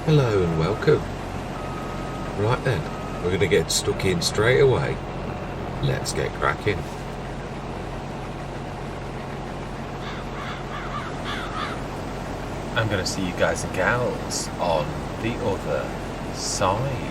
Hello and welcome. Right then, we're going to get stuck in straight away. Let's get cracking. I'm going to see you guys and gals on the other side.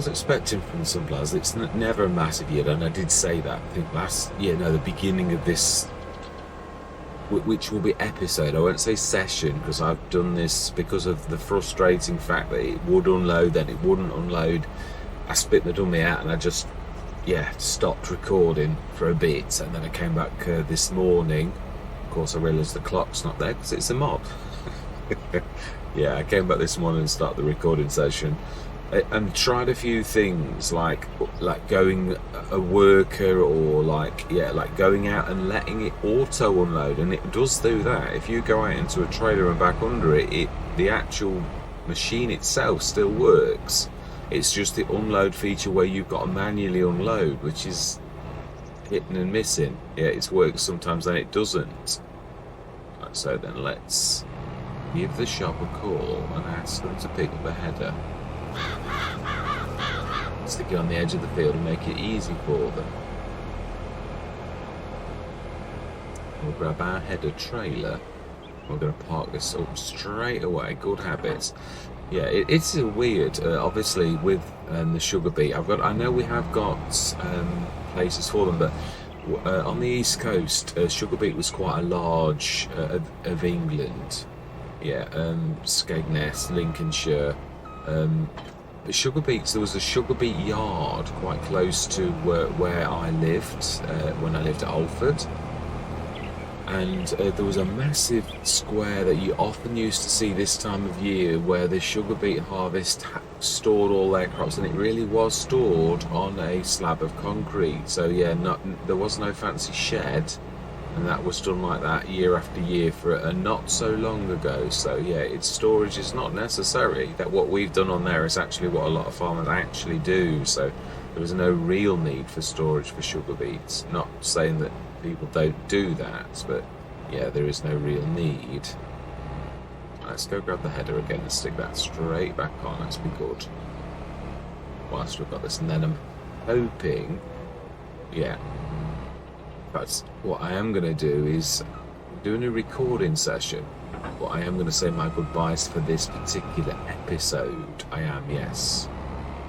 expecting from sunflowers. It's never a massive yield, and I did say that. I think last year, no, the beginning of this, which will be episode. I won't say session because I've done this because of the frustrating fact that it would unload, then it wouldn't unload. I spit the dummy out and I just, yeah, stopped recording for a bit, and then I came back this morning. Of course, I realised the clock's not there because it's a mod. Yeah, I came back this morning and started the recording session. And tried a few things like going a worker, or like going out and letting it auto unload, and it does do that. If you go out into a trailer and back under it, the actual machine itself still works. It's just the unload feature where you've got to manually unload, which is hitting and missing. Yeah, it works sometimes, then it doesn't. So then let's give the shop a call and ask them to pick up a header. Stick it on the edge of the field and make it easy for them. We'll grab our header trailer. We're going to park this up straight away. Good habits. Yeah, it's a weird. Obviously, with the sugar beet, I know we have got places for them, but on the east coast, sugar beet was quite a large of England. Yeah, Skegness, Lincolnshire. But sugar beets, there was a sugar beet yard quite close to where I lived when I lived at Alford, and there was a massive square that you often used to see this time of year where the sugar beet harvest stored all their crops, and it really was stored on a slab of concrete. So yeah, there was no fancy shed, and that was done like that year after year for not so long ago. So yeah, its storage is not necessary. That what we've done on there is actually what a lot of farmers actually do. So there was no real need for storage for sugar beets. Not saying that people don't do that, but yeah, there is no real need. Let's go grab the header again and stick that straight back on. Let's be good whilst we've got this, and then I'm hoping, yeah. But what I am going to do is doing a recording session. But I am going to say my goodbyes for this particular episode. I am, yes.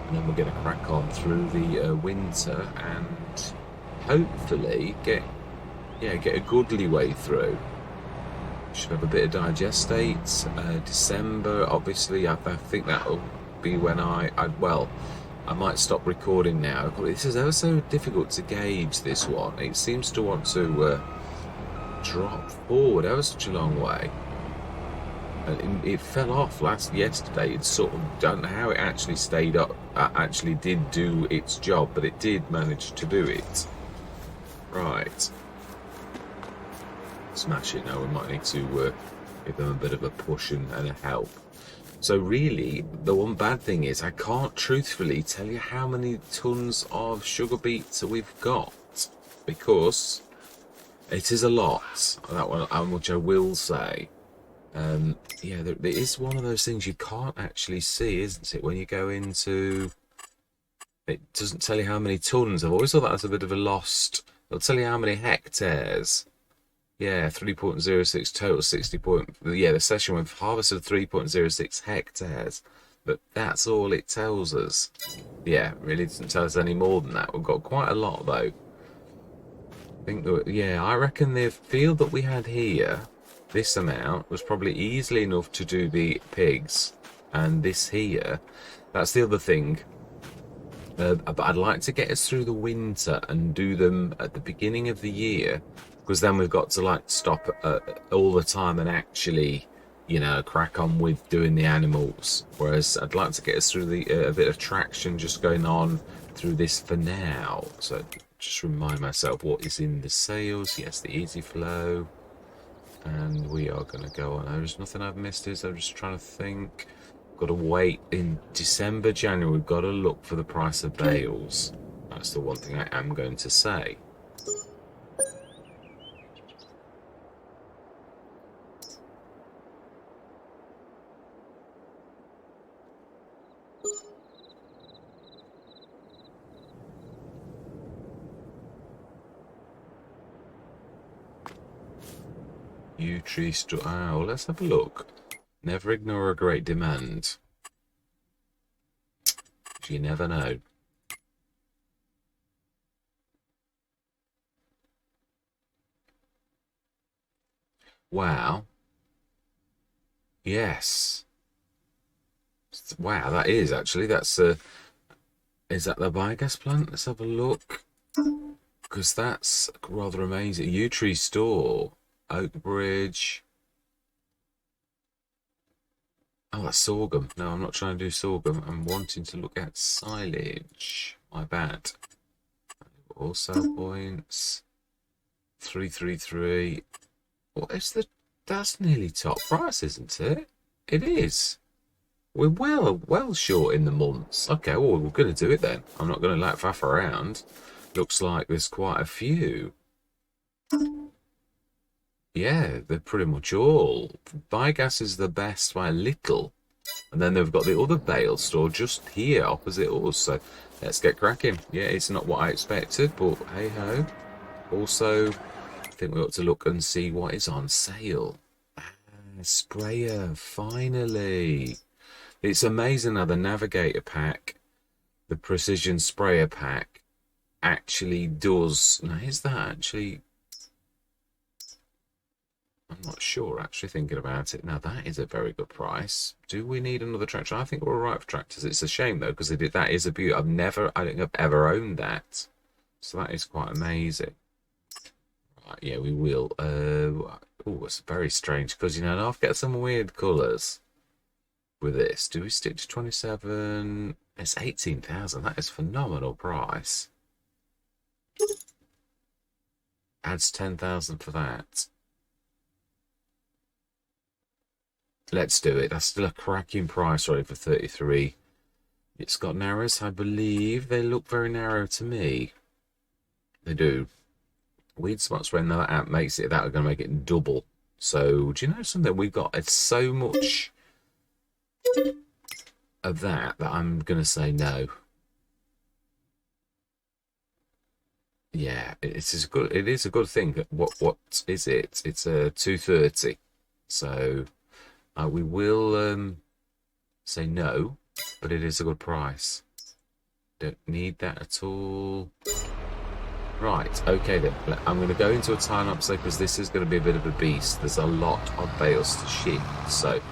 And then we're going to crack on through the winter and hopefully get a goodly way through. Should have a bit of digestate. December, obviously, I think that'll be when I might stop recording now. This is ever so difficult to gauge, this one. It seems to want to drop forward ever such a long way. And it fell off yesterday. It's sort of, don't know how it actually stayed up. Actually did do its job, but it did manage to do it. Right. Smash it now. We might need to give them a bit of a push and a help. So really, the one bad thing is I can't truthfully tell you how many tons of sugar beets we've got, because it is a lot. That one, which I will say. Yeah, there is one of those things you can't actually see, isn't it? When you go into, it doesn't tell you how many tons. I've always thought that was a bit of a lost. It'll tell you how many hectares. Yeah, 3.06 total, 60 yeah, the session we've harvested 3.06 hectares, but that's all it tells us. Yeah, really doesn't tell us any more than that. We've got quite a lot though. I think that, yeah, I reckon the field that we had here, this amount was probably easily enough to do the pigs, and this here, that's the other thing. But I'd like to get us through the winter and do them at the beginning of the year, because then we've got to like stop all the time and actually, you know, crack on with doing the animals. Whereas I'd like to get us through the a bit of traction just going on through this for now. So just remind myself what is in the sales. Yes, the easy flow, and we are going to go on. There's nothing I've missed. I'm just trying to think. Got to wait in December, January. We've got to look for the price of bales. That's the one thing I am going to say. Tree store. Oh, let's have a look. Never ignore a great demand. You never know. Wow. Yes. Wow, that is actually. That's is that the biogas plant? Let's have a look. Because that's rather amazing. Yew Tree Store, Oak Bridge. Oh, that's sorghum. No, I'm not trying to do sorghum. I'm wanting to look at silage. My bad. All sell points. 333. What is the... That's nearly top price, isn't it? It is. We're well short in the months. Okay, well, we're going to do it then. I'm not going to let faff around. Looks like there's quite a few. Yeah, they're pretty much all. Biogas is the best by a little. And then they've got the other bale store just here opposite us. So let's get cracking. Yeah, it's not what I expected, but hey ho. Also, I think we ought to look and see what is on sale. Sprayer, finally. It's amazing how the Navigator pack, the Precision Sprayer pack, actually does. Now, is that actually... I'm not sure, actually, thinking about it. Now, that is a very good price. Do we need another tractor? I think we're all right for tractors. It's a shame, though, because that is a beauty. I don't think I've ever owned that. So that is quite amazing. Right, yeah, we will. Oh, it's very strange, because, you know, I've got some weird colours with this. Do we stick to 27? It's 18,000. That is a phenomenal price. Adds 10,000 for that. Let's do it. That's still a cracking price rate for 33. It's got narrows, I believe. They look very narrow to me. They do. Weed spots when that app makes it, that are going to make it double. So, do you know something? We've got so much of that I'm going to say no. Yeah, it is a good thing. What is it? It's a 230. So we will say no, but it is a good price. Don't need that at all. Right, okay then. I'm going to go into a time lapse because this is going to be a bit of a beast. There's a lot of bales to ship. So,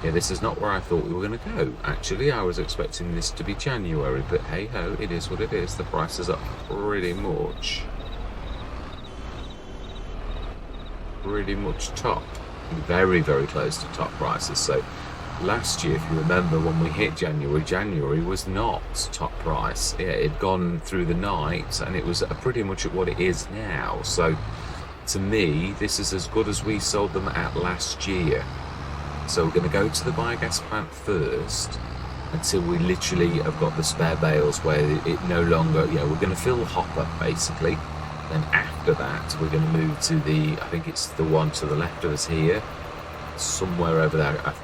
yeah, this is not where I thought we were going to go. Actually, I was expecting this to be January, but hey ho, it is what it is. The price is up pretty much. Pretty much top. Very, very close to top prices. So last year, if you remember, when we hit January was not top price. Yeah, it had gone through the night, and it was pretty much at what it is now. So to me, this is as good as we sold them at last year. So we're going to go to the biogas plant first until we literally have got the spare bales where it no longer, yeah, we're going to fill the hopper basically. Then after that, we're going to move to the, I think it's the one to the left of us here, somewhere over there. I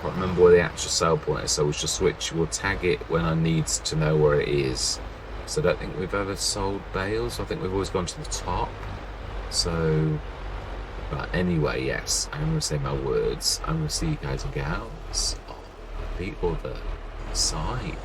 can't remember where the actual sale point is, so we'll just switch. We'll tag it when I need to know where it is. So I don't think we've ever sold bales. I think we've always gone to the top. So, but anyway, yes, I'm going to say my words. I'm going to see you guys and gals on the other side.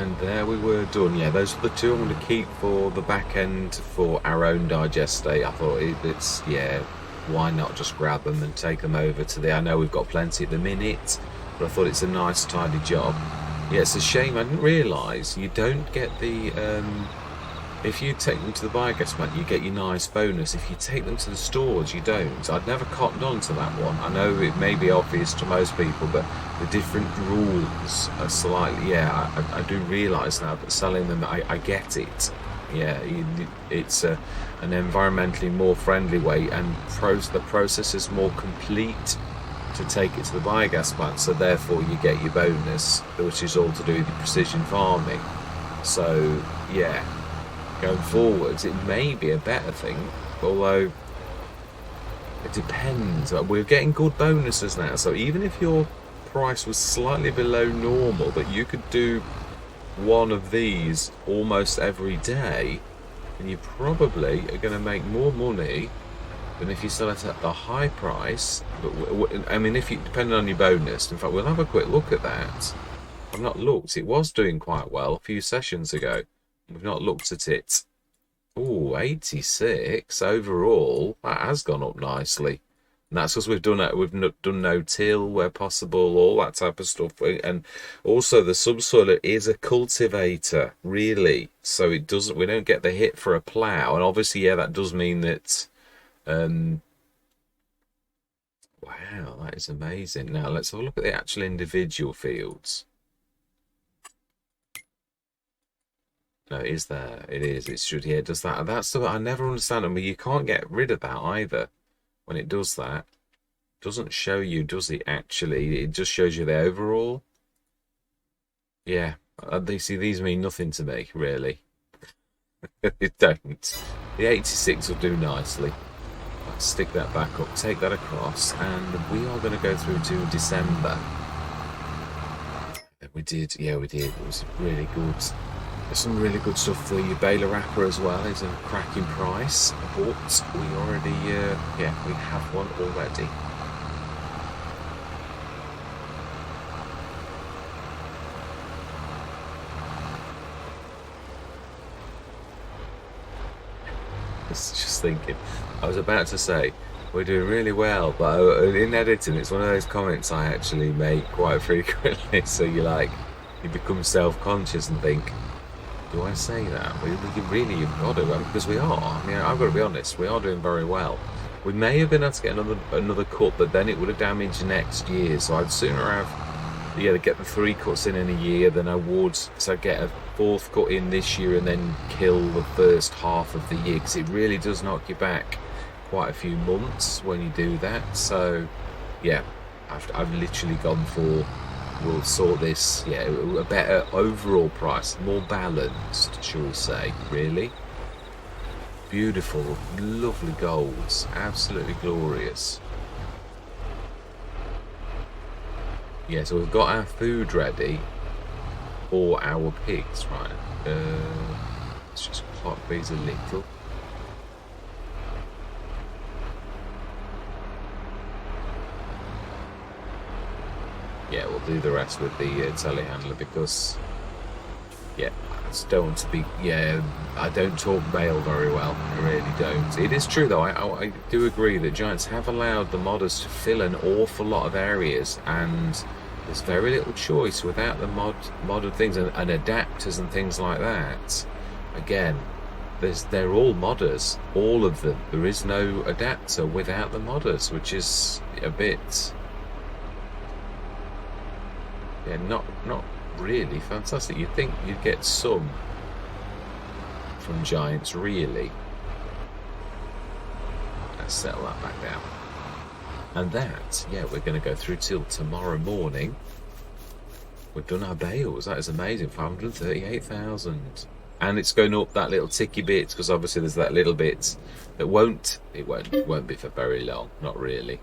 And there we were done. Yeah, those are the two I'm going to keep for the back end for our own digestate. I thought it's, yeah, why not just grab them and take them over to the... I know we've got plenty at the minute, but I thought it's a nice, tidy job. Yeah, it's a shame. I didn't realise you don't get the... if you take them to the biogas plant, you get your nice bonus. If you take them to the stores, you don't. I'd never cottoned on to that one. I know it may be obvious to most people, but the different rules are slightly... Yeah, I do realise now that selling them, I get it. Yeah, it's an environmentally more friendly way, and the process is more complete to take it to the biogas plant, so therefore you get your bonus, which is all to do with your precision farming. So, yeah. Going forwards, it may be a better thing, although it depends. We're getting good bonuses now, so even if your price was slightly below normal, but you could do one of these almost every day, then you probably are going to make more money than if you sell it at the high price. But I mean, if you, depending on your bonus, in fact, we'll have a quick look at that. I've not looked. It was doing quite well a few sessions ago. We've not looked at it. Oh, 86 overall. That has gone up nicely. And that's because we've done no till where possible, all that type of stuff. And also the subsoiler is a cultivator, really. So it doesn't. We don't get the hit for a plough. And obviously, yeah, that does mean that. Wow, that is amazing. Now let's have a look at the actual individual fields. No, it is there. It is. It should. Yeah, it does that. And that's the. I never understand. I mean, you can't get rid of that either. When it does that, it doesn't show you, does it? Actually, it just shows you the overall. Yeah, these mean nothing to me, really. It don't. The 86 will do nicely. Let's stick that back up. Take that across, and we are going to go through to December. We did. Yeah, we did. It was really good. Some really good stuff for you. Baler wrapper as well is a cracking price, but we already, yeah, we have one already. I was just thinking, I was about to say, we're doing really well, but in editing, it's one of those comments I actually make quite frequently, so you become self-conscious and think, do I say that? You've got to, because we are. I mean, I've got to be honest, we are doing very well. We may have been able to get another cut, but then it would have damaged next year. So I'd sooner have, yeah, to get the 3 cuts in a year than I would to get a 4th cut in this year and then kill the first half of the year, because it really does knock you back quite a few months when you do that. So, yeah, I've literally gone for... We'll sort this, yeah, a better overall price, more balanced, shall we say, really. Beautiful, lovely golds, absolutely glorious. Yeah, so we've got our food ready for our pigs, right? Let's just clock these a little. Yeah, we'll do the rest with the telehandler because, yeah, I just don't want to be, yeah, I don't talk mail very well. I really don't. It is true, though. I do agree that Giants have allowed the modders to fill an awful lot of areas, and there's very little choice without the modded things and adapters and things like that. Again, they're all modders, all of them. There is no adapter without the modders, which is a bit... Yeah, not really fantastic. You'd think you'd get some from Giants, really. Let's settle that back down. And that, yeah, we're going to go through till tomorrow morning. We've done our bales. That is amazing. 538,000. And it's going up that little ticky bit, because obviously there's that little bit that won't be for very long. Not really.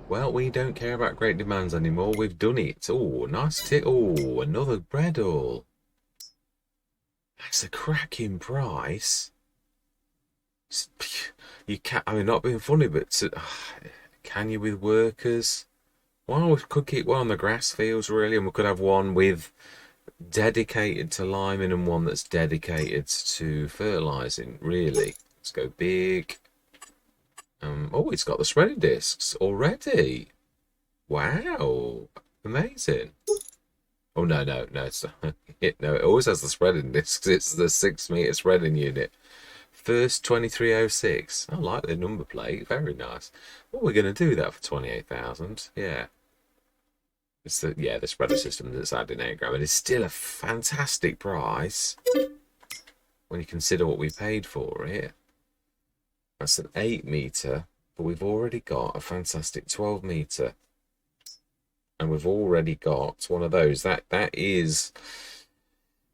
Well, we don't care about great demands anymore. We've done it. Oh, nice tick. Oh, another bread all. That's a cracking price. You can't, I mean, not being funny, but can you with workers? Well, we could keep one on the grass fields, really, and we could have one with dedicated to liming and one that's dedicated to fertilizing, really. Let's go big. Oh, it's got the spreading discs already. Wow, amazing. Oh no, no, no, it's no, it always has the spreading discs. It's the 6 meter spreading unit. First 2306. I like the number plate. Very nice. What are we going to do that for 28,000? Yeah. It's the spreader system that's adding Agro, and it's still a fantastic price when you consider what we paid for it. That's an 8 meter, but we've already got a fantastic 12 meter, and we've already got one of those. That is,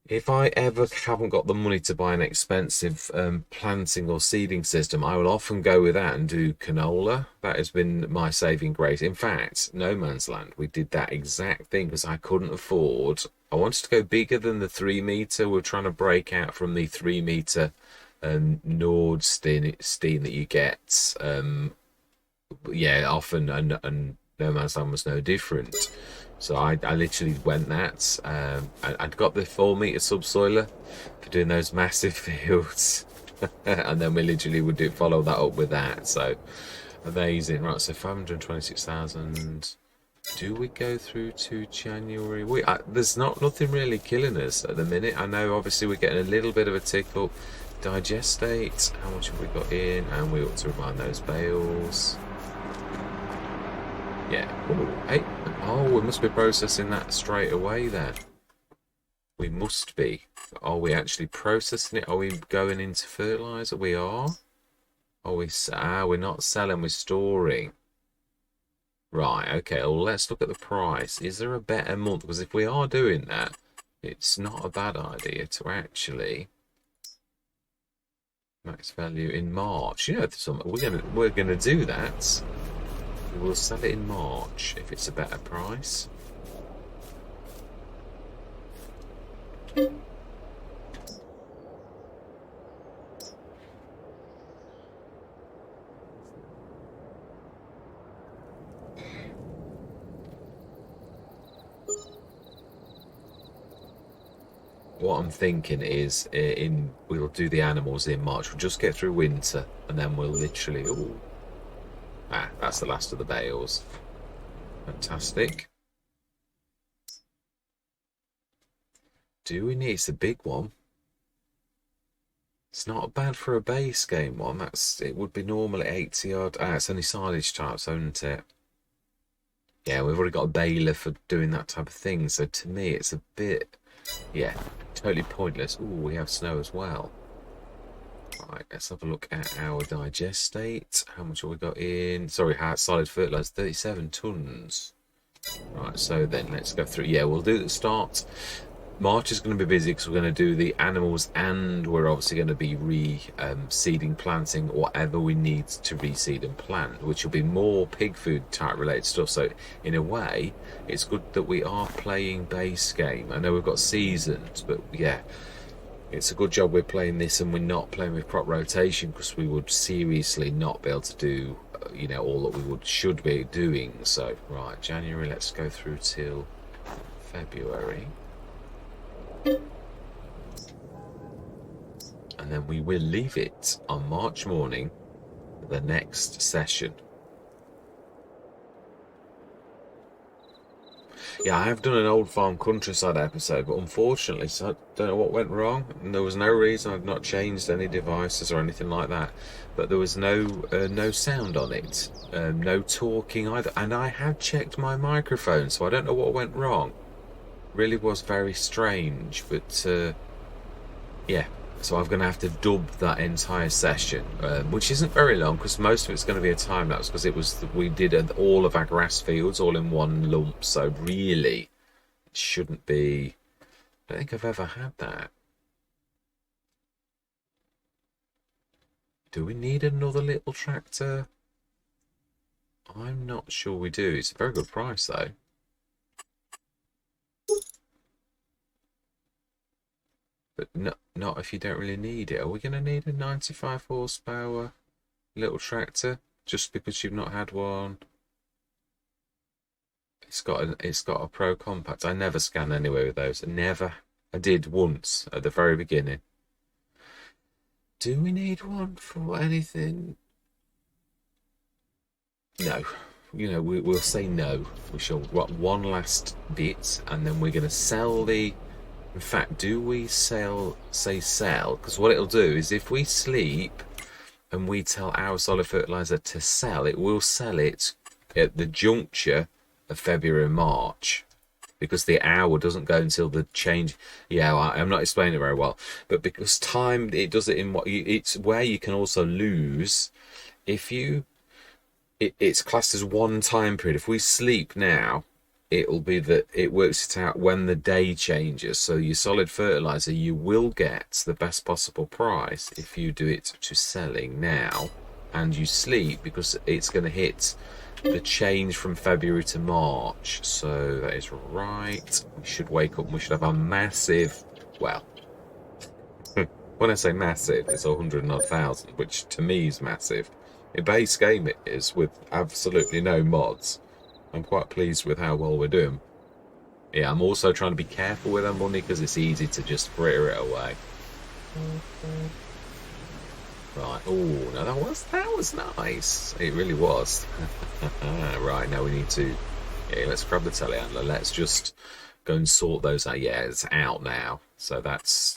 if I ever haven't got the money to buy an expensive planting or seeding system, I will often go with that and do canola. That has been my saving grace. In fact, No Man's Land, we did that exact thing because I couldn't afford. I wanted to go bigger than the 3 meter. We're trying to break out from the 3 meter Nordstein that you get. Often, and No Man's Land was no different. So I literally went that. I'd got the 4 meter subsoiler for doing those massive fields, and then we literally would follow that up with that. So amazing, right? So 526,000. Do we go through to January? There's nothing really killing us at the minute. I know obviously we're getting a little bit of a tick up. Digestate. How much have we got in? And we ought to remind those bales. Yeah. Oh, hey. Oh, we must be processing that straight away then. We must be. Are we actually processing it? Are we going into fertilizer? We are. We're not selling, we're storing. Right, okay, well, let's look at the price. Is there a better month? Because if we are doing that, it's not a bad idea to actually max value in March. You know, we're gonna do that. We'll sell it in March if it's a better price. What I'm thinking is we'll do the animals in March. We'll just get through winter and then we'll literally... Ooh. That's the last of the bales. Fantastic. Do we need... It's a big one. It's not bad for a base game one. It would be normally 80 odd. It's only silage types, isn't it? Yeah, we've already got a baler for doing that type of thing. So to me, it's a bit... Yeah, totally pointless. Ooh, we have snow as well. Right, let's have a look at our digestate. How much have we got in? Sorry, solid fertilizer, 37 tons. Right, so then let's go through. Yeah, we'll do the start. March is going to be busy because we're going to do the animals and we're obviously going to be seeding, planting, whatever we need to reseed and plant, which will be more pig food type related stuff. So in a way, it's good that we are playing base game. I know we've got seasons, but yeah, it's a good job we're playing this and we're not playing with crop rotation because we would seriously not be able to do, all that we should be doing. So right, January, let's go through till February. And then we will leave it on March morning for the next session. Yeah, I have done an old farm countryside episode, but unfortunately, so I don't know what went wrong. And there was no reason. I've not changed any devices or anything like that. But there was no sound on it, no talking either. And I have checked my microphone, so I don't know what went wrong. Really was very strange, but yeah. So I'm going to have to dub that entire session, which isn't very long because most of it's going to be a time lapse because we did all of our grass fields all in one lump. So really, it shouldn't be. I don't think I've ever had that. Do we need another little tractor? I'm not sure we do. It's a very good price, though. But not if you don't really need it. Are we going to need a 95 horsepower little tractor just because you've not had one? It's got a Pro Compact. I never scan anywhere with those. Never. I did once at the very beginning. Do we need one for anything? No. You know, we'll say no. We shall what one last bit, and then we're going to sell the. In fact, do we say sell? Because what it'll do is if we sleep and we tell our solid fertilizer to sell, it will sell it at the juncture of February and March, because the hour doesn't go until the change. Yeah, I'm not explaining it very well, but because time, it does it in what it's where you can also lose if you. It's classed as one time period. If we sleep now, it'll be that it works it out when the day changes. So your solid fertilizer, you will get the best possible price if you do it to selling now, and you sleep because it's going to hit the change from February to March. So that is right. We should wake up and we should have a massive, well, when I say massive, it's 100,000, which to me is massive. In base game it is, with absolutely no mods. I'm quite pleased with how well we're doing. Yeah, I'm also trying to be careful with our money because it's easy to just fritter it away. Right. Oh, no, that was nice. It really was. Right, now we need to. Yeah, let's grab the telehandler. Let's just go and sort those out. Yeah, it's out now. So that's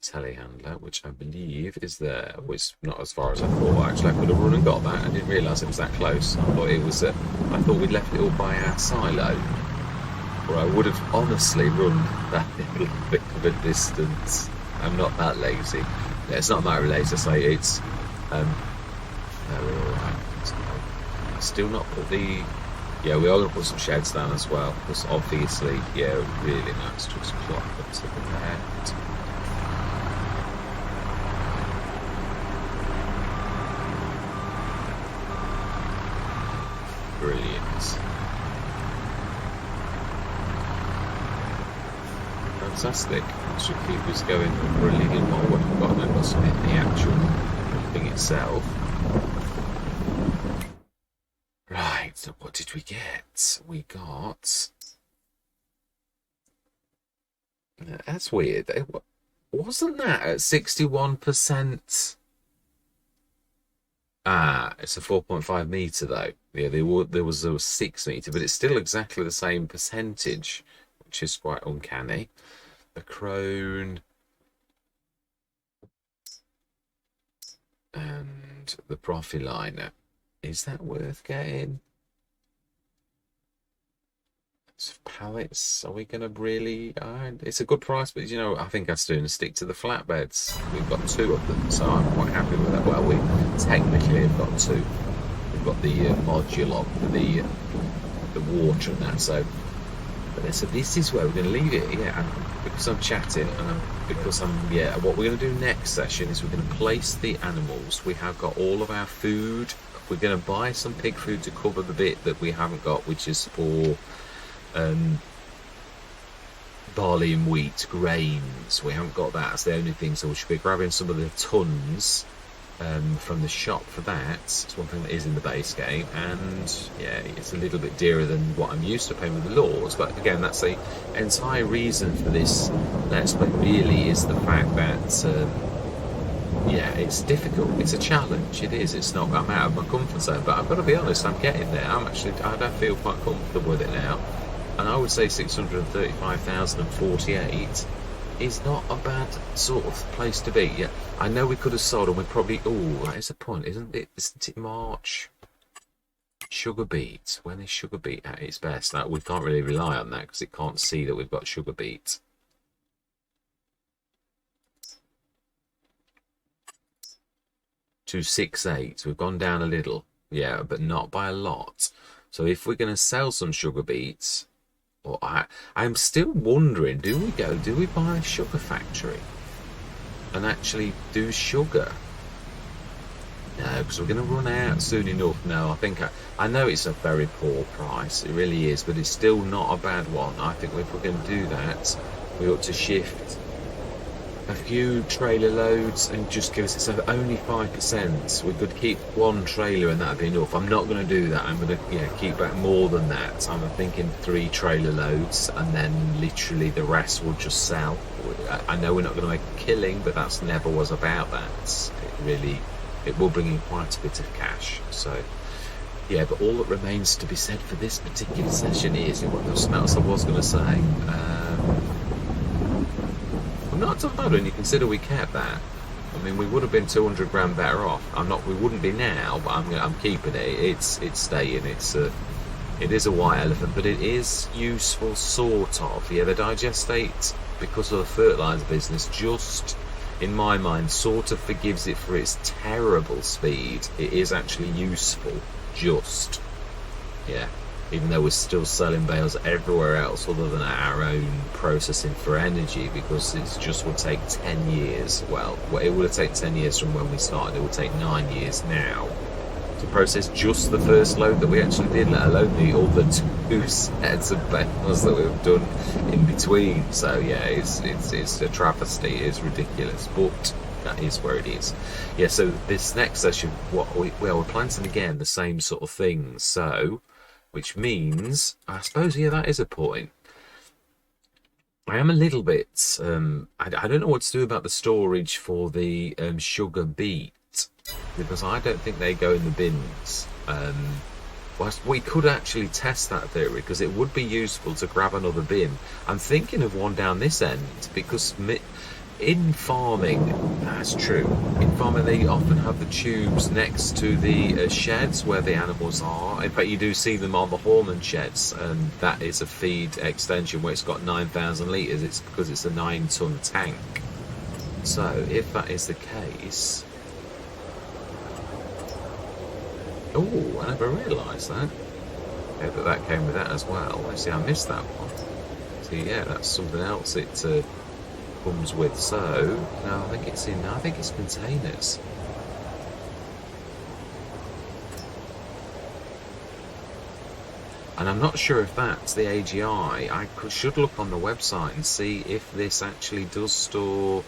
telehandler, which I believe is there. Which not as far as I thought. Actually, I could have run and got that. I didn't realise it was that close. I thought it was. I thought we'd left it all by our silo, or I would have honestly run that little bit of a distance. I'm not that lazy. Yeah, it's not a matter of lazy. I say it's. No, we're all right. Still not put the. Yeah, we are going to put some sheds down as well, because obviously, yeah, really nice to just plot up to that. Brilliant. Fantastic. That should keep us going for a little while. We've got to submit the actual thing itself. Right, so what did we get? We got. That's weird. Wasn't that at 61%? Ah, it's a 4.5 meter though. Yeah, there was a 6 meter, but it's still exactly the same percentage, which is quite uncanny. The crone and the Profiliner. Is that worth getting? It's pallets. Are we going to really? It's a good price, but you know, I think I'm still going to stick to the flatbeds. We've got 2 of them, so I'm quite happy with that. Well, we technically have got 2. We've got the modular for the water and that. So, but this is where we're going to leave it. Yeah, and because I'm chatting and what we're going to do next session is we're going to place the animals. We have got all of our food. We're going to buy some pig food to cover the bit that we haven't got, which is for barley and wheat grains. We haven't got that. That's the only thing. So we should be grabbing some of the tons from the shop for that. It's one thing that is in the base game, and yeah, it's a little bit dearer than what I'm used to paying with the laws. But again, that's the entire reason for this Let's Play. Really, is the fact that. Yeah, it's difficult. It's a challenge. It is. It's not. I'm out of my comfort zone, but I've got to be honest. I'm getting there. I don't feel quite comfortable with it now, and I would say 635,048 is not a bad sort of place to be. Yeah, I know we could have sold, and we probably. Oh, that is a point, isn't it? Isn't it March? Sugar beet. When is sugar beet at its best? Now, we can't really rely on that because it can't see that we've got sugar beet. 268. We've gone down a little, yeah, but not by a lot. So if we're going to sell some sugar beets, or I'm still wondering, do we buy a sugar factory and actually do sugar? No, because we're going to run out soon enough. No, I think I know it's a very poor price. It really is, but it's still not a bad one. I think if we're going to do that, we ought to shift a few trailer loads and just give us only 5%. We could keep one trailer and that'd be enough. I'm not going to do that. I'm going to keep back more than that. I'm thinking 3 trailer loads and then literally the rest will just sell. I know we're not going to make a killing, but that's never was about that. It will bring in quite a bit of cash. So yeah, but all that remains to be said for this particular session is what else I was going to say. Not so bad when you consider we kept that. I mean, we would have been 200 grand better off. We wouldn't be now, but I'm keeping it. It's staying. It is a white elephant, but it is useful, sort of. Yeah, the digestate, because of the fertilizer business, just in my mind, sort of forgives it for its terrible speed. It is actually useful, just. Yeah. Even though we're still selling bales everywhere else other than our own processing for energy, because it just will take 10 years. Well, it would have taken 10 years from when we started. It will take 9 years now to process just the first load that we actually did, let alone the other 2 sets of bales that we've done in between. So yeah, it's a travesty. It's ridiculous, but that is where it is. Yeah. So this next session, we're planting again the same sort of thing. So. Which means, I suppose, yeah, that is a point. I am a little bit, I don't know what to do about the storage for the sugar beet, because I don't think they go in the bins. We could actually test that theory, because it would be useful to grab another bin. I'm thinking of one down this end, because in farming, that's true. In farming, they often have the tubes next to the sheds where the animals are. In fact, you do see them on the Horman sheds, and that is a feed extension where it's got 9,000 litres. It's because it's a 9-ton tank. So, if that is the case... Oh, I never realised that. Yeah, but that came with that as well. Actually, I missed that one. So, yeah, that's something else it... comes with. So no, I think it's containers. And I'm not sure if that's the AGI. I should look on the website and see if this actually does store.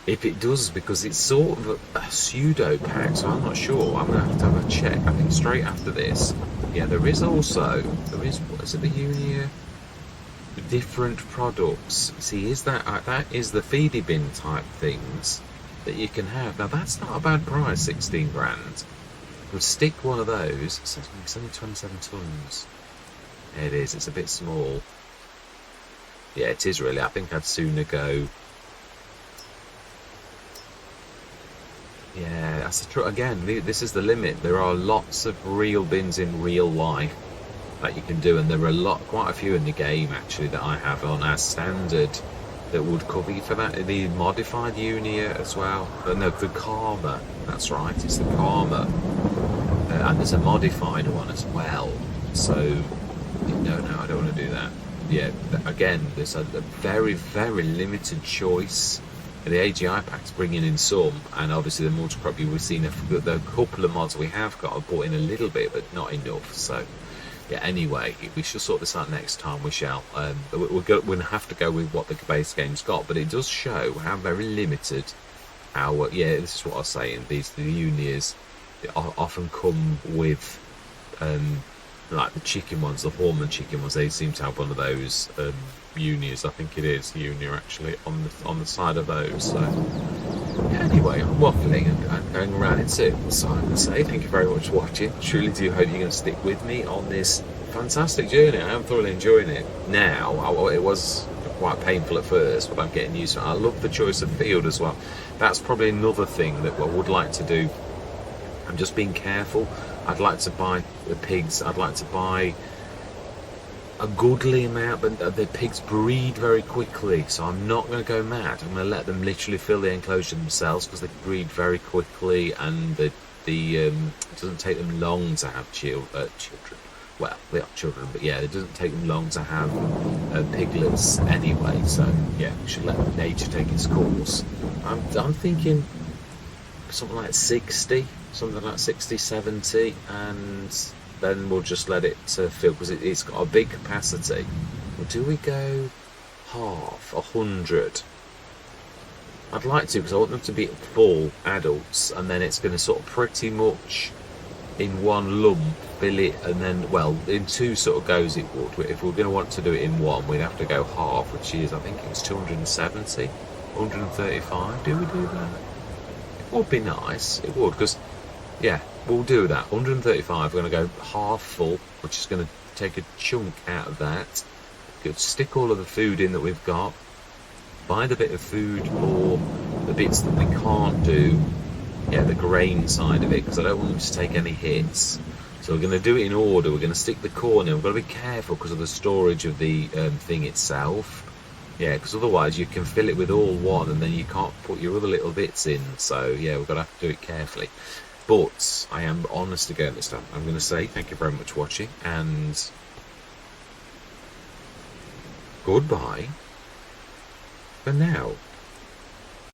If it does, because it's sort of a pseudo pack, so I'm not sure. I'm going to have a check. I think straight after this. Yeah, there is what is it, the Unia? Different products. See, that is the feedy bin type things that you can have. Now that's not a bad price, 16 grand. We'll stick one of those. It's only 27 tons. Yeah, it is. It's a bit small. Yeah, it is really. I think I'd sooner go. Yeah, that's the truth. Again, this is the limit. There are lots of real bins in real life that you can do, and there are quite a few in the game actually that I have on as standard that would cover you for that. The modified Unia as well. No, the Karma. That's right, it's the Karma, and there's a modified one as well. So no, I don't want to do that. Yeah, again, there's a very, very limited choice. The AGI packs bringing in some, and obviously the multi-crop we've seen the couple of mods we have got have brought in a little bit, but not enough. So. Yeah, anyway, we shall sort this out next time, we shall. We're going to have to go with what the base game's got, but it does show how very limited our... Yeah, this is what I was saying, the Unias often come with, like the chicken ones, the Horman chicken ones, they seem to have one of those Unias, I think it is Unia actually, on the side of those, so... Yeah, anyway, I'm waffling and going around in circles, so I'm going to say thank you very much for watching. Truly do hope you're going to stick with me on this fantastic journey. I am thoroughly enjoying it now. It was quite painful at first, but I'm getting used to it. I love the choice of field as well. That's probably another thing that I would like to do. I'm just being careful. I'd like to buy the pigs. I'd like to buy a goodly amount, but the pigs breed very quickly, so I'm not going to go mad. I'm going to let them literally fill the enclosure themselves, because they breed very quickly, and it doesn't take them long to have children. Well, they are children, but yeah, it doesn't take them long to have piglets anyway, so yeah, we should let nature take its course. I'm thinking something like 60, something like 60, 70, and then we'll just let it fill, because it's got a big capacity. Or do we go half, 100? I'd like to, because I want them to be full adults, and then it's going to sort of pretty much in one lump fill it, and then, well, in two sort of goes it would. If we're going to want to do it in one, we'd have to go half, which is, I think it's 270, 135. Do we do that? It would be nice, it would, because, yeah, we'll do that. 135, we're going to go half full, which is going to take a chunk out of that. Stick all of the food in that we've got, buy the bit of food or the bits that we can't do, yeah, the grain side of it, because I don't want them to take any hits. So we're going to do it in order. We're going to stick the corn in. We've got to be careful because of the storage of the thing itself. Yeah, because otherwise you can fill it with all one and then you can't put your other little bits in. So yeah, we've got to have to do it carefully. But I am honest again this time. I'm going to say thank you very much for watching, and goodbye for now.